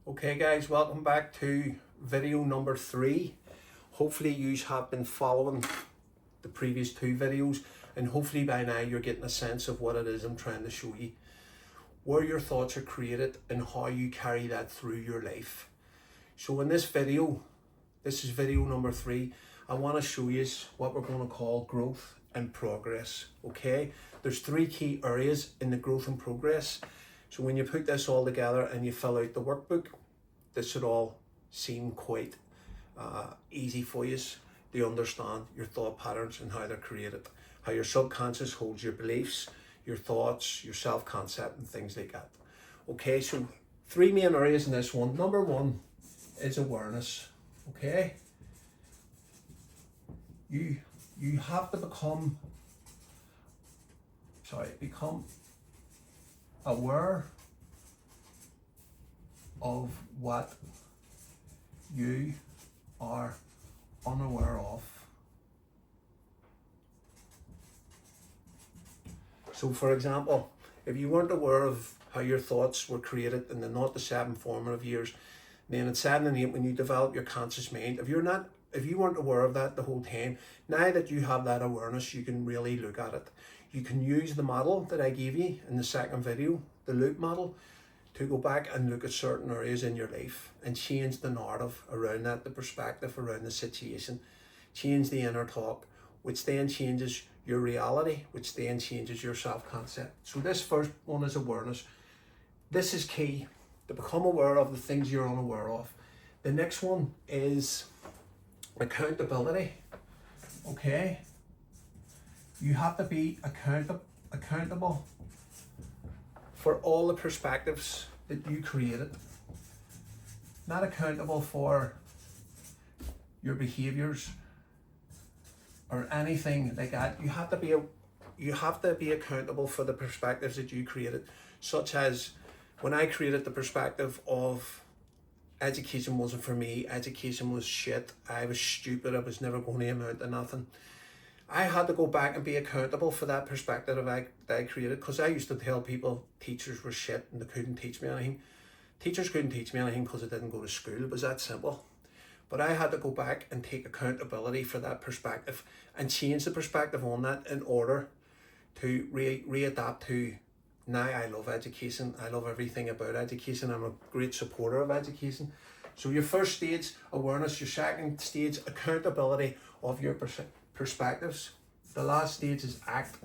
Okay guys, welcome back to video number 3. Hopefully you have been following the previous 2 videos and hopefully by now you're getting a sense of what it is I'm trying to show you. Where your thoughts are created and how you carry that through your life. So in this video, this is video number 3, I want to show you what we're going to call growth and progress. Okay, there's 3 key areas in the growth and progress. So when you put this all together and you fill out the workbook, this should all seem quite easy for you to understand your thought patterns and how they're created, how your subconscious holds your beliefs, your thoughts, your self-concept and things like that. Okay, so 3 main areas in this one. Number 1 is awareness. Okay, you have to become aware of what you are unaware of. So for example, if you weren't aware of how your thoughts were created in the 0 to 7 formative years, then at 7 and 8 when you develop your conscious mind, if you weren't aware of that the whole time, now that you have that awareness, you can really look at it. You can use the model that I gave you in the second video, the loop model, to go back and look at certain areas in your life and change the narrative around that, the perspective around the situation, change the inner talk, which then changes your reality, which then changes your self-concept. So this first one is awareness. This is key, to become aware of the things you're unaware of. The next one is accountability. Okay, you have to be accountable for all the perspectives that you created. Not accountable for your behaviors or anything like that. You have to be accountable for the perspectives that you created, such as when I created the perspective of education wasn't for me, education was shit, I was stupid, I was never going to amount to nothing. I had to go back and be accountable for that perspective that I created, because I used to tell people teachers were shit and they couldn't teach me anything. Teachers couldn't teach me anything because I didn't go to school. It was that simple. But I had to go back and take accountability for that perspective and change the perspective on that in order to readapt to, now I love education. I love everything about education. I'm a great supporter of education. So your first stage, awareness. Your second stage, accountability of your perspectives. The last stage is act.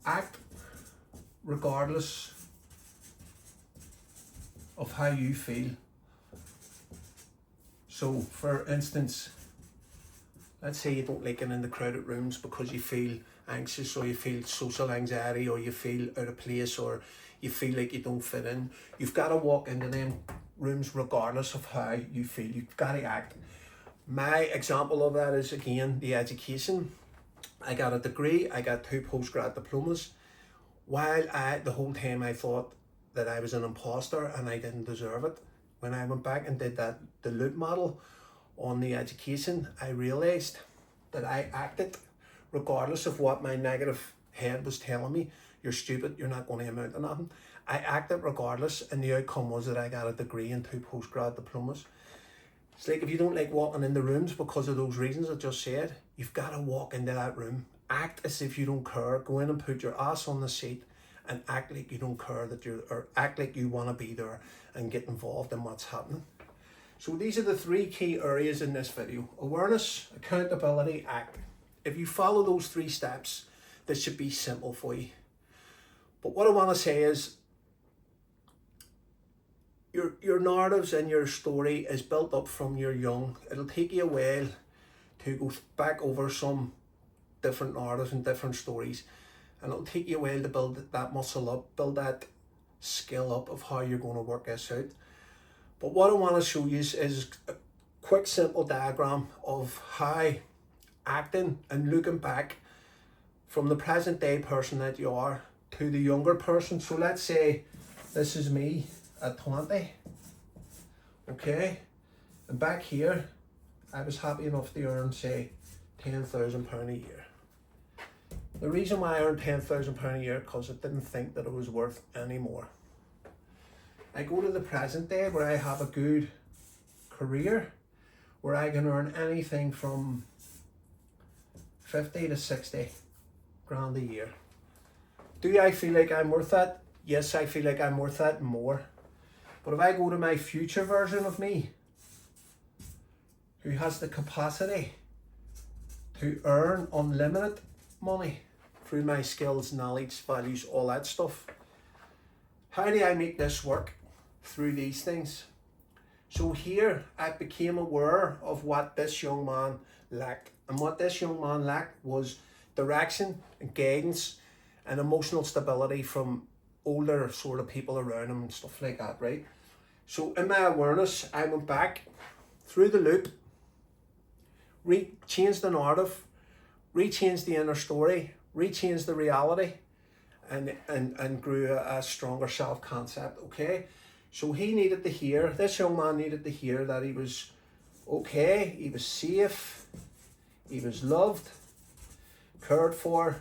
Act regardless of how you feel. So for instance, let's say you don't like it in the crowded rooms because you feel anxious, or you feel social anxiety, or you feel out of place, or you feel like you don't fit in. You've got to walk into them rooms regardless of how you feel. You've got to act. My example of that is, again, the education. I got a degree, I got 2 postgrad diplomas. While the whole time I thought that I was an imposter and I didn't deserve it, when I went back and did the loop model on the education, I realized that I acted regardless of what my negative head was telling me. You're stupid, you're not going to amount to nothing. I acted regardless, and the outcome was that I got a degree and 2 postgrad diplomas. It's like, if you don't like walking in the rooms because of those reasons I just said, you've got to walk into that room. Act as if you don't care. Go in and put your ass on the seat and act like you don't care or act like you want to be there and get involved in what's happening. So these are the 3 key areas in this video: awareness, accountability, act. If you follow those 3 steps, this should be simple for you. But what I want to say is, your narratives and your story is built up from you're young. It'll take you a while to go back over some different narratives and different stories, and it'll take you a while to build that muscle up, build that skill up of how you're going to work this out. But what I want to show you is a quick simple diagram of how acting and looking back from the present day person that you are to the younger person. So let's say this is me at 20, okay, and back here I was happy enough to earn, say, £10,000 a year. The reason why I earned £10,000 a year, because I didn't think that it was worth any more. I go to the present day where I have a good career, where I can earn anything from 50 to 60 grand a year. Do I feel like I'm worth that? Yes, I feel like I'm worth that and more. But if I go to my future version of me, who has the capacity to earn unlimited money through my skills, knowledge, values, all that stuff, how do I make this work? Through these things. So here I became aware of what this young man lacked. And what this young man lacked was direction and guidance and emotional stability from older sort of people around him and stuff like that, right? So in my awareness, I went back through the loop, changed the narrative, rechanged the inner story, rechanged the reality, and grew a stronger self-concept, okay? So he needed to hear, this young man needed to hear that he was okay, he was safe, he was loved, cared for,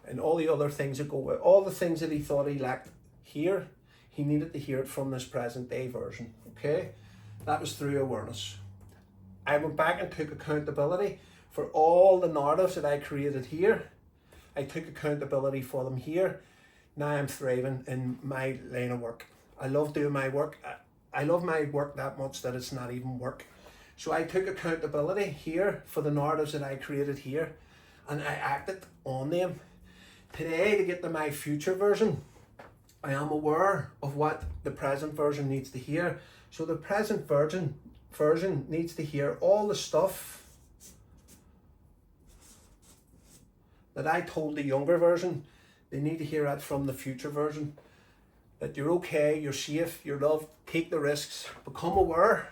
and all the other things that go with all the things that he thought he lacked here, he needed to hear it from this present day version, okay? That was through awareness. I went back and took accountability for all the narratives that I created here. I took accountability for them here. Now I'm thriving in my line of work. I love doing my work. I love my work that much that it's not even work. So I took accountability here for the narratives that I created here, and I acted on them. Today, to get to my future version, I am aware of what the present version needs to hear. So the present version needs to hear all the stuff that I told the younger version. They need to hear that from the future version. That you're okay, you're safe, you're loved, take the risks, become aware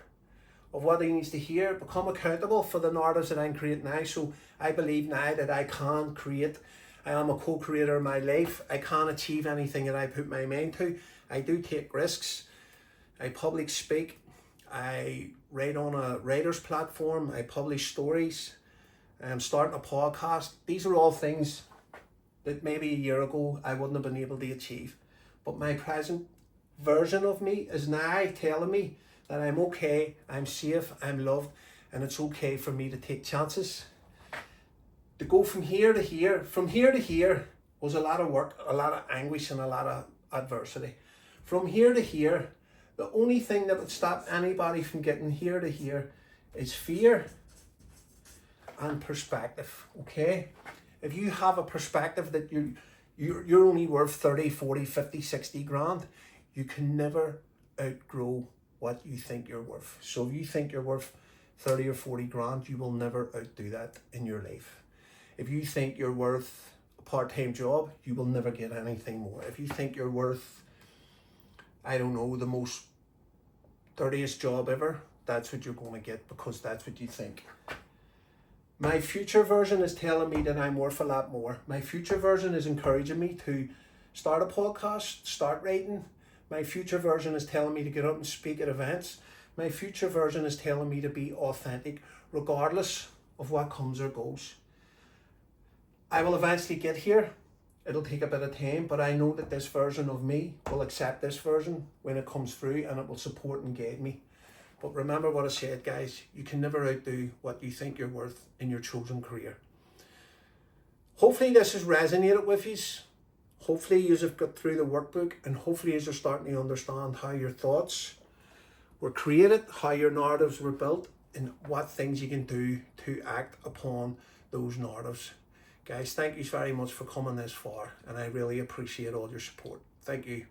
of what he needs to hear, become accountable for the narratives that I'm creating now. So I believe now that I can create. I am a co-creator of my life. I can achieve anything that I put my mind to. I do take risks. I public speak. I write on a writer's platform. I publish stories. I'm starting a podcast. These are all things that maybe a year ago I wouldn't have been able to achieve. But my present version of me is now telling me that I'm okay, I'm safe, I'm loved, and it's okay for me to take chances. To go from here to here was a lot of work, a lot of anguish, and a lot of adversity. From here to here, the only thing that would stop anybody from getting here to here is fear and perspective, okay? If you have a perspective that you're only worth 30, 40, 50, 60 grand, you can never outgrow what you think you're worth. So if you think you're worth 30 or 40 grand, you will never outdo that in your life. If you think you're worth a part-time job, you will never get anything more. If you think you're worth, I don't know, the most dirtiest job ever, that's what you're going to get, because that's what you think. My future version is telling me that I'm worth a lot more. My future version is encouraging me to start a podcast, start writing. My future version is telling me to get up and speak at events. My future version is telling me to be authentic, regardless of what comes or goes. I will eventually get here. It'll take a bit of time, but I know that this version of me will accept this version when it comes through, and it will support and guide me. But remember what I said, guys, you can never outdo what you think you're worth in your chosen career. Hopefully this has resonated with you. Hopefully you have got through the workbook, and hopefully you're starting to understand how your thoughts were created, how your narratives were built, and what things you can do to act upon those narratives. Guys, thank you very much for coming this far, and I really appreciate all your support. Thank you.